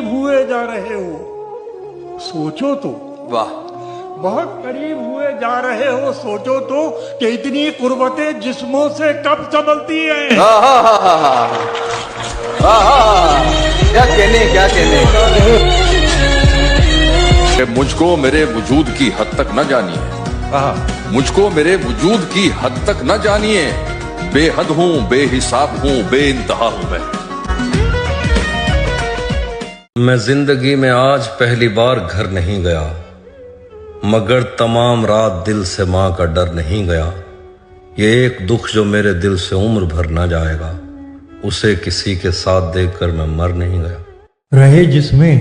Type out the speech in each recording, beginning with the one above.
करीब हुए जा रहे हो, सोचो तो। वाह, बहुत करीब हुए जा रहे हो, सोचो तो कि इतनी कुर्बतें जिस्मों से कब संभलती हैं। क्या कहने। मुझको मेरे वजूद की हद तक न जानिए, मुझको मेरे वजूद की हद तक न जानिए। बेहद हूँ, बेहिसाब हूँ, बेइंतहा हूँ मैं जिंदगी में आज पहली बार घर नहीं गया, मगर तमाम रात दिल से माँ का डर नहीं गया। ये एक दुख जो मेरे दिल से उम्र भर ना जाएगा, उसे किसी के साथ देखकर मैं मर नहीं गया। रहे जिसमें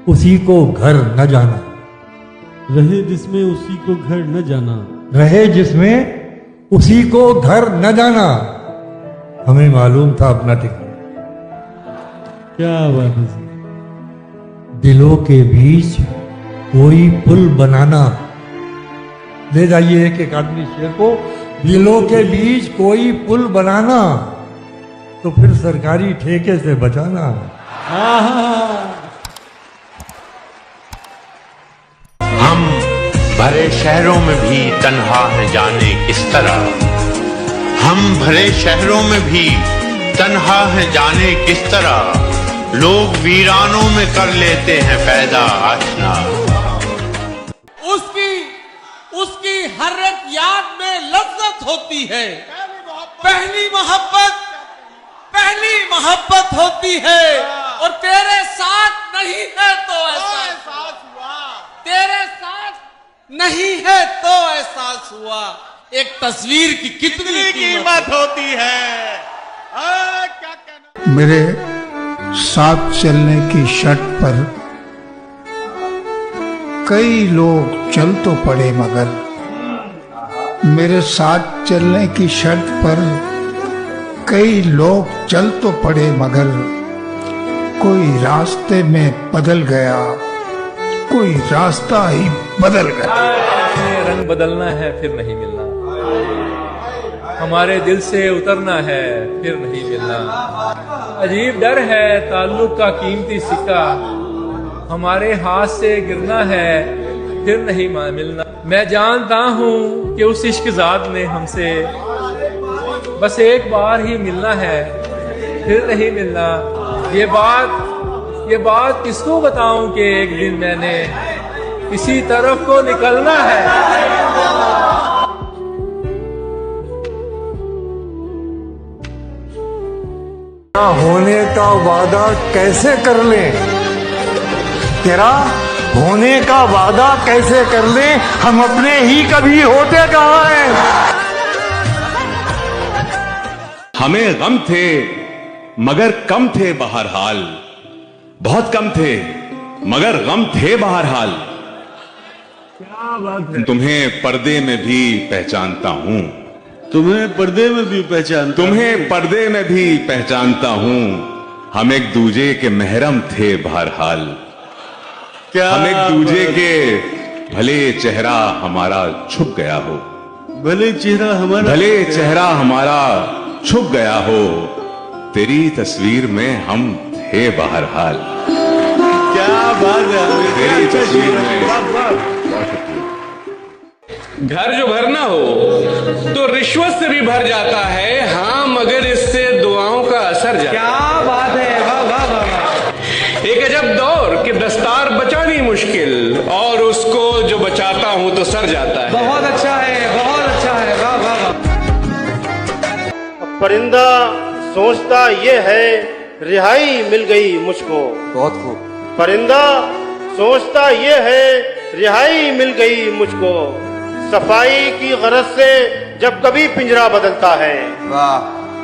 उसी को घर न जाना, रहे जिसमें उसी को घर न जाना, रहे जिसमें उसी को घर न जाना। हमें मालूम था अपना ठिकाना। क्या बात है। दिलों के बीच कोई पुल बनाना। ले जाइए एक आदमी शेर को। दिलों के बीच कोई पुल बनाना, तो फिर सरकारी ठेके से बचाना। हम भरे शहरों में भी तन्हा है जाने किस तरह, हम भरे शहरों में भी तन्हा है जाने किस तरह। लोग वीरानों में कर लेते हैं पैदा आशना। उसकी हर एक याद में लज्जत होती है। पहली मोहब्बत होती है, और तेरे साथ नहीं है तो एहसास हुआ, तेरे साथ नहीं है तो एहसास हुआ। एक तस्वीर की कितनी कीमत होती है। क्या कहना। मेरे साथ चलने की शर्त पर कई लोग चल तो पड़े, मगर मेरे साथ चलने की शर्त पर कई लोग चल तो पड़े, मगर कोई रास्ते में बदल गया, कोई रास्ता ही बदल गया। रंग बदलना है फिर नहीं मिलना, हमारे दिल से उतरना है फिर नहीं मिलना। अजीब डर है ताल्लुक का कीमती सिक्का, हमारे हाथ से गिरना है फिर नहीं मिलना। मैं जानता हूँ कि उस इश्क ज़ात ने हमसे बस एक बार ही मिलना है फिर नहीं मिलना। ये बात किसको बताऊं कि एक दिन मैंने किसी तरफ को निकलना है। होने का वादा कैसे कर लें, तेरा होने का वादा कैसे कर लें, हम अपने ही कभी होते कहाँ हैं। हमें गम थे मगर कम थे बहरहाल, बहुत कम थे मगर गम थे बहरहाल। क्या बात है। तुम्हें पर्दे में भी पहचानता हूँ, तुम्हें पर्दे में भी पहचान, तुम्हें पर्दे में भी पहचानता हूँ। हम एक दूजे के महरम थे बहरहाल, हम एक दूजे के भले चेहरा हमारा छुप गया हो, भले चेहरा हमारा छुप गया हो। तेरी तस्वीर में हम थे बहरहाल। क्या बात है। तेरी तस्वीर में। घर जो भरना हो तो रिश्वत से भी भर जाता है, हाँ मगर इससे दुआओं का असर जाता है। क्या बात है। वाह वाह वाह। एक अजब दौर कि दस्तार बचानी मुश्किल, और उसको जो बचाता हूँ तो सर जाता है। बहुत अच्छा है, बहुत अच्छा है। वाह वाह वाह। परिंदा सोचता ये है रिहाई मिल गई मुझको। बहुत खूब। परिंदा सोचता ये है रिहाई मिल गई मुझको। सफाई की गरज से जब कभी पिंजरा बदलता है, वाह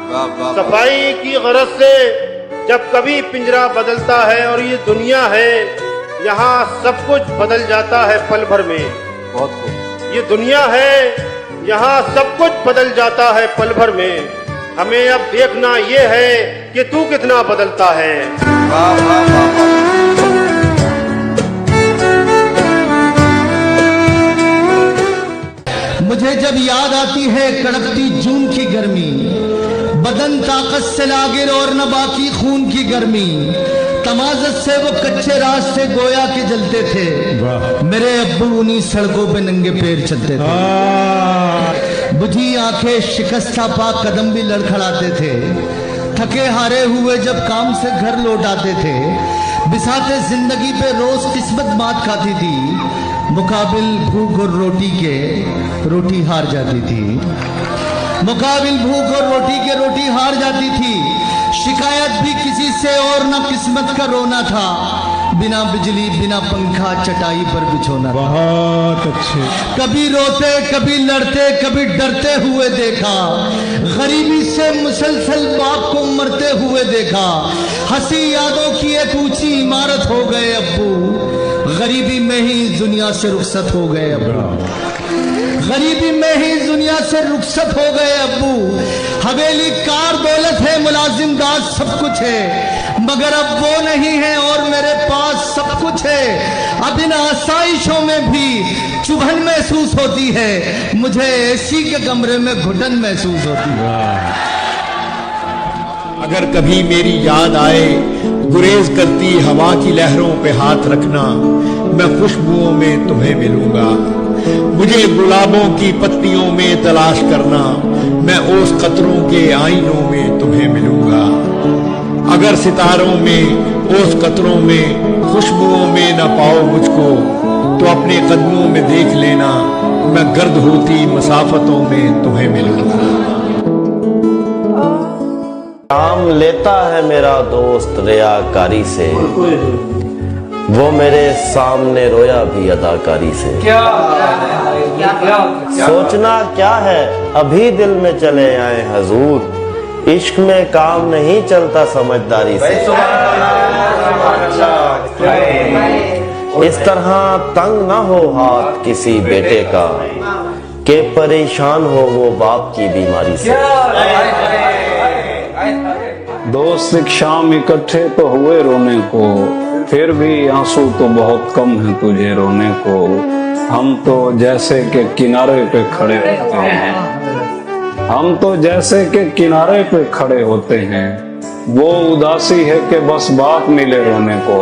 वाह वाह। सफाई की गरज से जब कभी पिंजरा बदलता है, और ये दुनिया है यहाँ सब कुछ बदल जाता है पल भर में। बहुत खूब। ये दुनिया है यहाँ सब कुछ बदल जाता है पल भर में। हमें अब देखना ये है कि तू कितना बदलता है। वाह वाह वाह। मुझे जब याद आती है कड़कती जून की गर्मी, बदन ताकत से लागिर और न बाकी खून की गर्मी। तमाज़त से वो कच्चे रास्ते गोया के जलते थे। मेरे अब्बू उन्हीं सड़कों पे नंगे पैर चलते थे। बुझी आंखें शिकस्ता पाक कदम भी लड़खड़ाते थे। थके हारे हुए जब काम से घर लौट आते थे, बिसाते जिंदगी पे रोज किस्मत मात खाती थी। मुकाबिल भूख और रोटी के रोटी हार जाती थी। मुकाबिल भूख और रोटी के रोटी हार जाती थी। शिकायत भी किसी से और ना किस्मत का रोना था। बिना बिजली बिना पंखा चटाई पर बिछोना। बहुत अच्छे। कभी रोते कभी लड़ते कभी डरते हुए देखा। गरीबी से मुसलसल बाप को मरते हुए देखा। हंसी यादों की एक ऊंची इमारत हो गए अब्बू। गरीबी में ही दुनिया से रुखसत हो गए अब्बू। गरीबी में ही दुनिया से रुखसत हो गए अब्बू। हवेली कार दौलत है मुलाजिम दास सब कुछ है, मगर अब वो नहीं है और मेरे पास सब कुछ है। अब इन आसाइशों में भी चुभन महसूस होती है। मुझे एसी के कमरे में घुटन महसूस होती है। अगर कभी मेरी याद आए गुरेज करती हवा की लहरों पे हाथ रखना। मैं खुशबुओं में तुम्हें मिलूंगा। मुझे गुलाबों की पत्तियों में तलाश करना। मैं ओस कतरों के आईनों में तुम्हें मिलूंगा। अगर सितारों में ओस कतरों में खुशबुओं में न पाओ मुझको, तो अपने कदमों में देख लेना। मैं गर्द होती मसाफतों में तुम्हें मिलूंगा। काम लेता है मेरा दोस्त रियाकारी से, वो मेरे सामने रोया भी अदाकारी से। सोचना क्या है अभी दिल में चले आए हजूर। इश्क में काम नहीं चलता समझदारी से। इस तरह तंग ना हो हाथ किसी बेटे का, के परेशान हो वो बाप की बीमारी से। दोस्त एक शाम इकट्ठे तो हुए रोने को, फिर भी आंसू तो बहुत कम है तुझे रोने को। हम तो जैसे के किनारे पे खड़े होते हैं। हम तो जैसे के किनारे पे खड़े होते हैं। वो उदासी है कि बस बात मिले रोने को।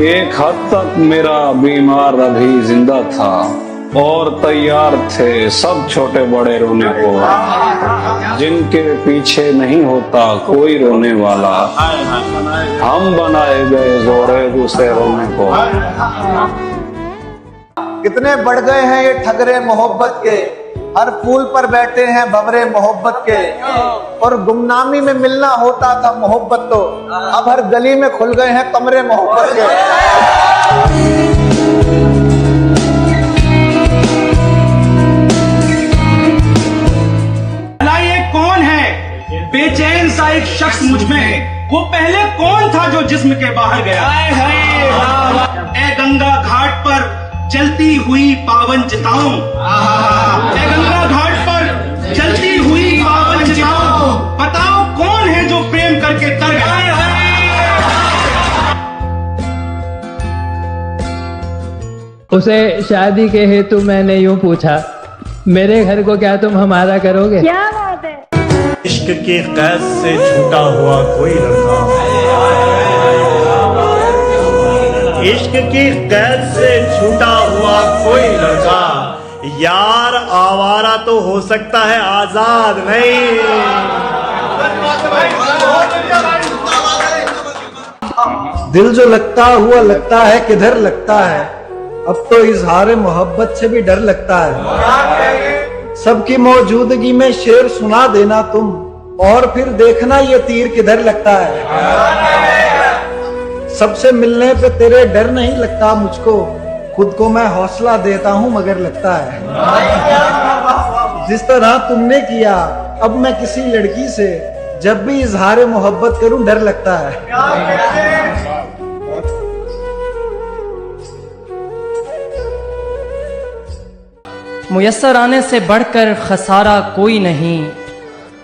एक हद तक मेरा बीमार अभी जिंदा था और तैयार थे सब छोटे बड़े रोने को, जिनके पीछे नहीं होता कोई रोने वाला। हम बनाए गए जोरे दूसरे रोने को। कितने बढ़ गए हैं ये ठगरे मोहब्बत के, हर फूल पर बैठे हैं भंवरे मोहब्बत के। और गुमनामी में मिलना होता था मोहब्बत तो, अब हर गली में खुल गए हैं कमरे मोहब्बत के। बेचैन सा एक शख्स मुझ में है, वो पहले कौन था जो जिस्म के बाहर गया। ए गंगा घाट पर चलती हुई पावन चिताओं, ए गंगा घाट पर चलती हुई पावन चिताओं, बताओ कौन है जो प्रेम करके तर गया। उसे शादी के हेतु मैंने यूं पूछा, मेरे घर को क्या तुम हमारा करोगे? क्या बात है। इश्क की कैद से छूटा हुआ कोई लड़का, इश्क की कैद से छूटा हुआ कोई लड़का, यार आवारा तो हो सकता है आजाद नहीं। दिल जो लगता हुआ लगता है किधर लगता है। अब तो इजहार मोहब्बत से भी डर लगता है। सबकी मौजूदगी में शेर सुना देना तुम, और फिर देखना ये तीर किधर लगता है। सबसे मिलने पे तेरे डर नहीं लगता मुझको, खुद को मैं हौसला देता हूं मगर लगता है। जिस तरह तुमने किया अब मैं किसी लड़की से जब भी इजहार मोहब्बत करूं डर लगता है। मुयस्सर आने से बढ़कर खसारा कोई नहीं,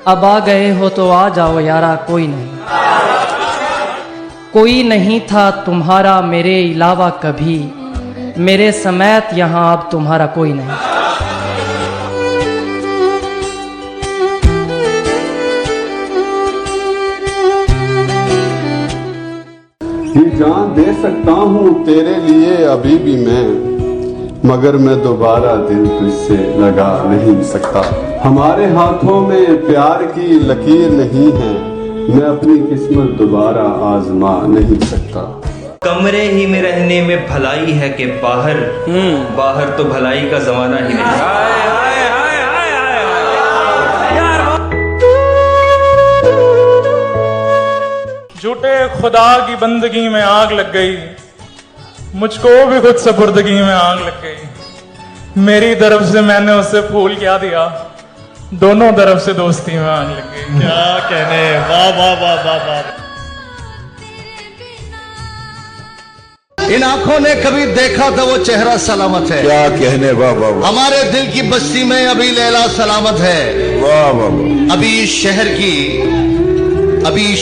अब आ गए हो तो आ जाओ यारा कोई नहीं। कोई नहीं था तुम्हारा मेरे अलावा कभी, मेरे समेत यहाँ अब तुम्हारा कोई नहीं। ये जान दे सकता हूँ तेरे लिए अभी भी मैं, मगर मैं दोबारा दिल तुझसे लगा नहीं सकता। हमारे हाथों में प्यार की लकीर नहीं है, मैं अपनी किस्मत दोबारा आजमा नहीं सकता। कमरे ही में रहने में भलाई है कि बाहर बाहर तो भलाई का जमाना ही नहीं। झूठे खुदा की बंदगी में आग लग गई, मुझको भी खुद सपुर्दगी में आग लग गई। मेरी तरफ से मैंने उससे फूल क्या दिया, दोनों तरफ से दोस्ती में आग लग गई। क्या कहने, वाह वाह वाह वाह वाह। इन आंखों ने कभी देखा था वो चेहरा सलामत है। क्या कहने, वाह वाह वाह। हमारे दिल की बस्ती में अभी लैला सलामत है। वाह वाह वाह। अभी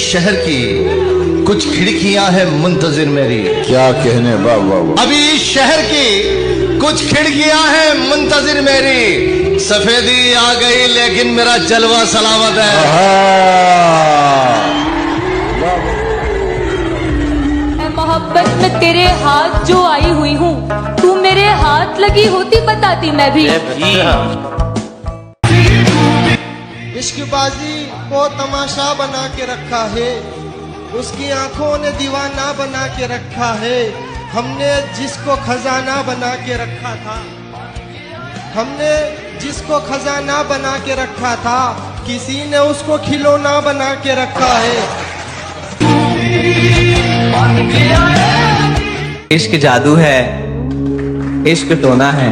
शहर की कुछ खिड़कियां हैं मुंतजिर मेरी। क्या कहने, वाह वाह वाह। अभी शहर की कुछ खिड़कियां हैं मुंतजिर मेरी। सफेदी आ गई लेकिन मेरा जलवा सलामत है। मोहब्बत में तेरे हाथ जो आई हुई हूँ, तू मेरे हाथ लगी होती बताती मैं भी। इश्कबाजी को तमाशा बना के रखा है, उसकी आंखों ने दीवाना बना के रखा है। हमने जिसको खजाना बना के रखा था, हमने जिसको खजाना बना के रखा था, किसी ने उसको खिलौना बना के रखा है। इश्क जादू है, इश्क टोना है।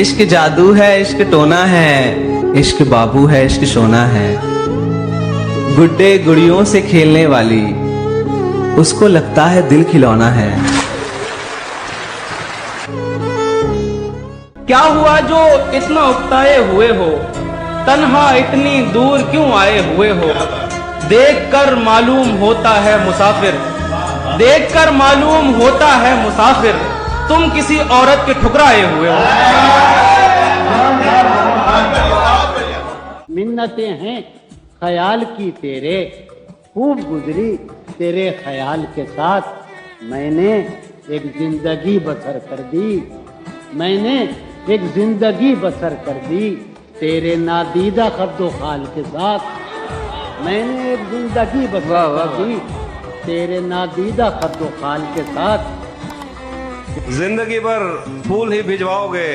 इश्क जादू है, इश्क टोना है। इश्क बाबू है, इश्क सोना है। गुड्डे गुड़ियों से खेलने वाली, उसको लगता है दिल खिलौना है। क्या हुआ जो इतना उकताए हुए हो, तन्हा इतनी दूर क्यों आए हुए हो। देखकर मालूम होता है मुसाफिर, देखकर मालूम होता है मुसाफिर, तुम किसी औरत के ठुकराए हुए हो। मिन्नतें हैं ख्याल की तेरे, खूब गुजरी तेरे ख्याल के साथ। मैंने एक जिंदगी बसर कर दी, मैंने एक जिंदगी बसर कर दी तेरे नादीदा खद्दो खाल के साथ। मैंने एक जिंदगी बसर कर दी तेरे नादीदा खद्दो खाल के साथ। जिंदगी भर फूल ही भिजवाओगे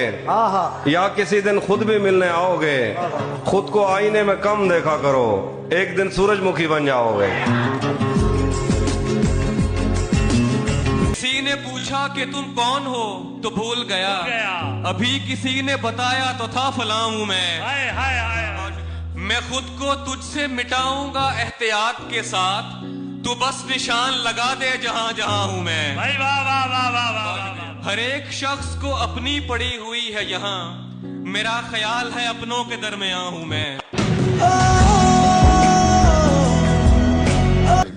या किसी दिन खुद भी मिलने आओगे। खुद को आईने में कम देखा करो, एक दिन सूरजमुखी बन जाओगे। किसी ने पूछा कि तुम कौन हो तो भूल गया, अभी किसी ने बताया तो था फलां हूं मैं खुद को तुझसे मिटाऊंगा एहतियात के साथ, तू बस निशान लगा दे जहां जहां हूं मैं। भाई वाह वाह वाह वाह वाह। हर एक शख्स को अपनी पड़ी हुई है यहाँ, मेरा ख्याल है अपनों के दरमियां हूं मैं।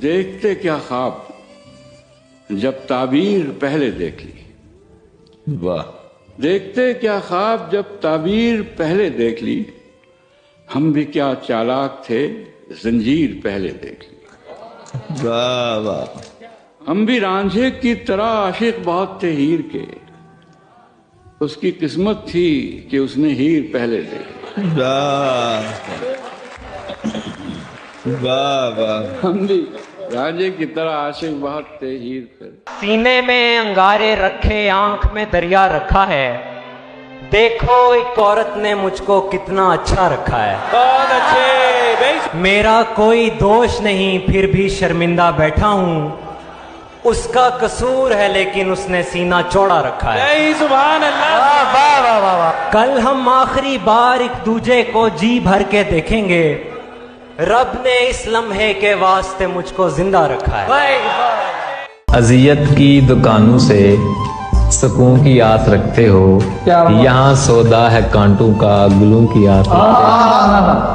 देखते क्या ख्वाब जब ताबीर पहले देख ली। वाह। देखते क्या ख्वाब जब ताबीर पहले देख ली, हम भी क्या चालाक थे जंजीर पहले देख ली। वाह वाह। हम भी रांझे की तरह आशिक बहुत थे हीर के, उसकी किस्मत थी कि उसने हीर पहले देखी। वाह वाह वाह। हम भी रांझे की तरह आशिक बहुत थे हीर पे। सीने में अंगारे रखे, आंख में दरिया रखा है, देखो एक औरत ने मुझको कितना अच्छा रखा है। बहुत अच्छे। मेरा कोई दोष नहीं फिर भी शर्मिंदा बैठा हूँ, उसका कसूर है लेकिन उसने सीना चौड़ा रखा है। सुभान अल्लाह। वाह वाह वाह वाह। कल हम आखिरी बार एक दूजे को जी भर के देखेंगे, रब ने इस लम्हे के वास्ते मुझको जिंदा रखा है। अजियत की दुकानों से सुकून की आस रखते हो, यहाँ सौदा है कांटों का गुलों की आस रखते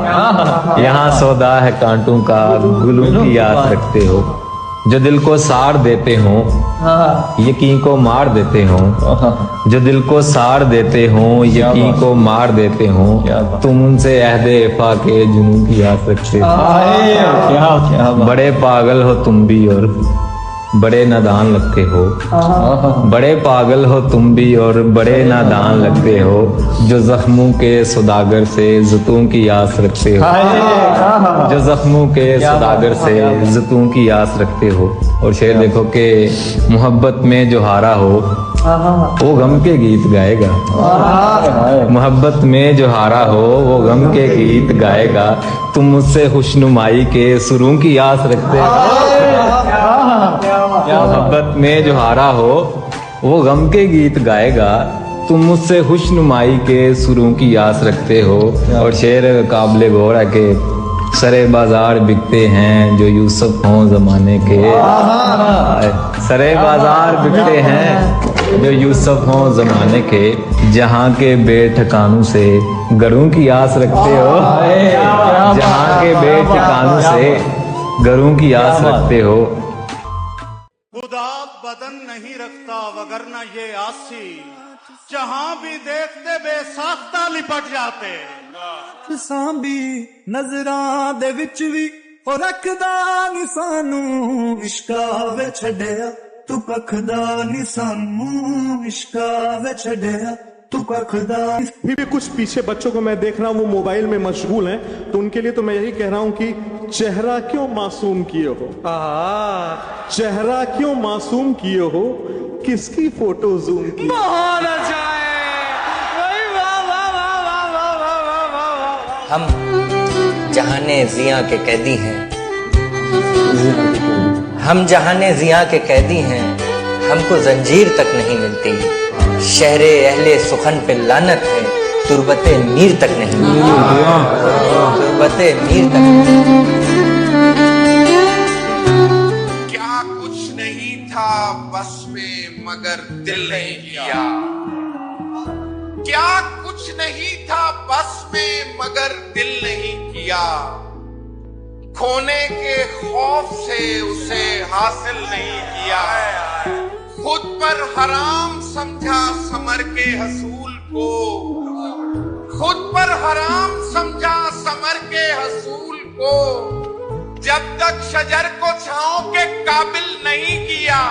हो। यहाँ सौदा है कांटों का गुलों की आस रखते हो। जो दिल को साड़ देते हो यकीन को मार देते हो, जो दिल को साड़ देते हो यकीन को मार देते हो, तुम उनसे अहदे वफा के जुनून की आस रखते हो। बड़े पागल हो तुम भी और बड़े नादान लगते हो, बड़े पागल हो तुम भी और बड़े नादान लगते हो, जो जख्मों के सौदागर से जतूं की आस रखते हो, जो जख्मों के सौदागर से जतूं की आस रखते हो। और शेर देखो कि मोहब्बत में जो हारा हो वो गम के गीत गाएगा, मोहब्बत में जो हारा हो वो गम के गीत गाएगा, तुम मुझसे खुशनुमाई के सुरों की आस रखते हो। मोहब्बत में जो हारा हो वो गम के गीत गाएगा, तुम मुझसे खुशनुमाई के सुरों की आस रखते हो। और शेर काबिल गौर है कि सरे बाजार बिकते हैं जो यूसुफ हों जमाने के, सरे बाजार बिकते हैं जो यूसुफ हों जमाने के, जहाँ के बेठिकानों से घरों की आस रखते हो, जहाँ के बेठिकानों से घरों की आस रखते हो। खुदा बदन नहीं रखता वगरना ये आसी, जहां भी देखते बेसाख्ता लिपट जाते। सांभी नजरां दे विच भी ओ रखदा नी सानू, इश्का वे छड़िया तू कखदा नी सानू, इश्का वे छड़िया तू कखदा। फिर भी कुछ पीछे बच्चों को मैं देख रहा हूँ वो मोबाइल में मशगूल हैं, तो उनके लिए तो मैं यही कह रहा हूँ कि चेहरा क्यों मासूम किए हो, चेहरा क्यों मासूम किए हो, किसकी फोटो जूम की। बहुत अच्छा है। हम जहाने जिया के कैदी हैं, हम जहाने जिया के कैदी हैं, हमको जंजीर तक नहीं मिलती, शहरे अहले सुखन पे लानत है, तुरबते मीर तक नहीं मिलती, तुरबते मीर तक नहीं। क्या कुछ नहीं था बस में मगर दिल नहीं किया, क्या कुछ नहीं था बस में मगर दिल नहीं किया, खोने के खौफ से उसे हासिल नहीं किया, खुद पर हराम समझा समर के हसूल को, खुद पर हराम समझा समर के हसूल को, जब तक शजर को छांव के काबिल नहीं किया,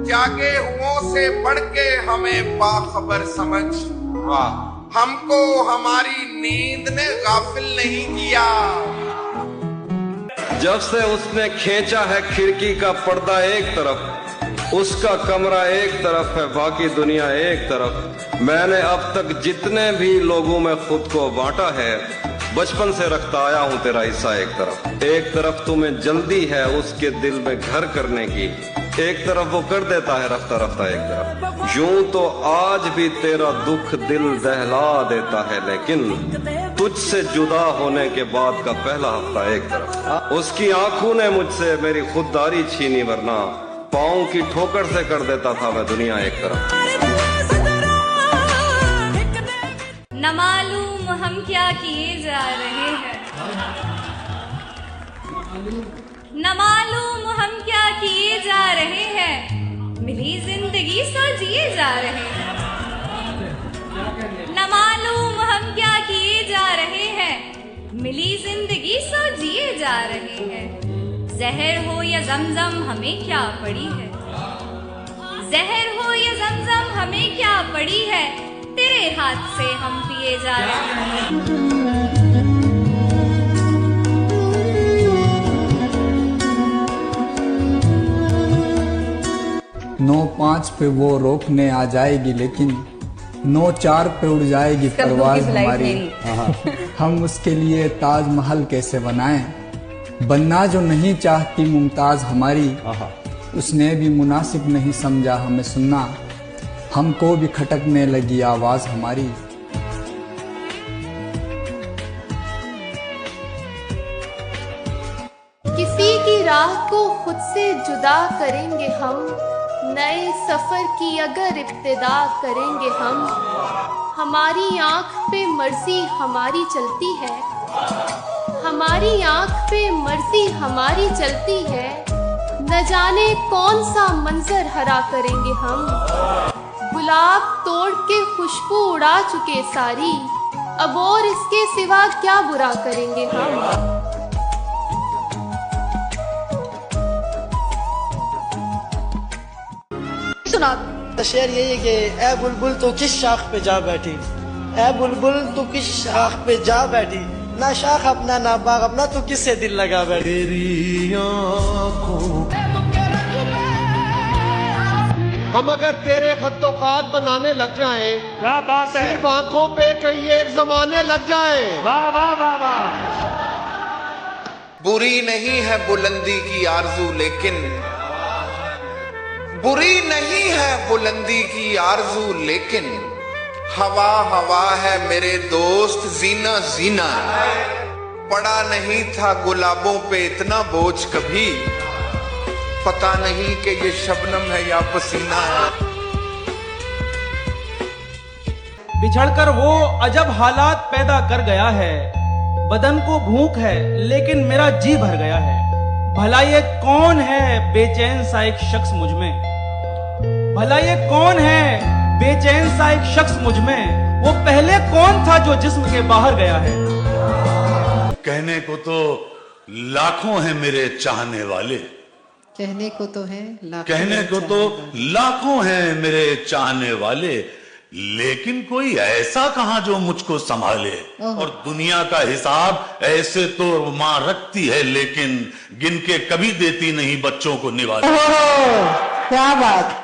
जागे हुओं से बढ़ के हमें बाखबर समझ, हमको हमारी नींद ने गाफिल नहीं किया। जब से उसने खींचा है खिड़की का पर्दा एक तरफ, उसका कमरा एक तरफ है बाकी दुनिया एक तरफ, मैंने अब तक जितने भी लोगों में खुद को बांटा है बचपन से रखता आया हूं तेरा हिस्सा एक तरफ तुम्हें जल्दी है उसके दिल में घर करने की, एक तरफ वो कर देता है रफ्ता रफ्ता एक तरफ, यूं तो आज भी तेरा दुख दिल दहला देता है, लेकिन तुझसे जुदा होने के बाद का पहला हफ्ता एक तरफ, उसकी आंखों ने मुझसे मेरी खुददारी छीनी, वरना पाँव की ठोकर से कर देता था मैं दुनिया एक तरफ। न मालूम हम क्या किए जा रहे हैं, न मालूम हम क्या किए जा रहे हैं, मिली जिंदगी सो जिए जा रहे हैं, न मालूम हम क्या किए जा रहे हैं, मिली जिंदगी सो जिए जा रहे हैं, जहर हो या जमजम हमें क्या पड़ी है, जहर हो या जमजम हमें क्या पड़ी है, तेरे हाथ से हम पिए जा रहे हैं। 9-5 पे वो रोकने आ जाएगी, लेकिन 9-4 पे उड़ जाएगी परवाज हमारी। हम उसके लिए ताजमहल कैसे बनाएं, बनना जो नहीं चाहती मुमताज हमारी, उसने भी मुनासिब नहीं समझा हमें सुनना, हमको भी खटकने लगी आवाज हमारी। किसी की राह को खुद से जुदा करेंगे हम, नए सफर की अगर इब्तिदा करेंगे हम, हमारी आंख पे मर्जी हमारी चलती है, हमारी आंख पे मर्जी हमारी चलती है, न जाने कौन सा मंजर हरा करेंगे हम। गुलाब तोड़ के खुशबू उड़ा चुके सारी, अब और इसके सिवा क्या बुरा करेंगे हम। सुना शेर यही है कि ए बुलबुल तू किस शाख पे जा बैठी, ए बुलबुल तू किस शाख पे जा बैठी, ना शाख अपना ना बाग अपना, तू किससे दिल लगा बैठी। हम अगर तेरे खत्तो खात बनाने लग जाए, क्या बात है, सिर्फ आंखों पे कई एक जमाने लग जाए। वाह वाह वाह वाह। बुरी नहीं है बुलंदी की आरजू, लेकिन बुरी नहीं है बुलंदी की आरजू, लेकिन हवा हवा है मेरे दोस्त, जीना जीना। पड़ा नहीं था गुलाबों पे इतना बोझ कभी, पता नहीं कि ये शबनम है या पसीना है। बिछड़कर वो अजब हालात पैदा कर गया है, बदन को भूख है लेकिन मेरा जी भर गया है। भला ये कौन है बेचैन सा एक शख्स मुझ में, भला ये कौन है बेचैन सा एक शख्स मुझ में, वो पहले कौन था जो जिस्म के बाहर गया है। कहने को तो लाखों हैं मेरे चाहने वाले, कहने को तो है कहने को तो लाखों हैं मेरे चाहने वाले, लेकिन कोई ऐसा कहां जो मुझको संभाले। और दुनिया का हिसाब ऐसे तो मां रखती है, लेकिन गिन के कभी देती नहीं बच्चों को निवाले। क्या बात।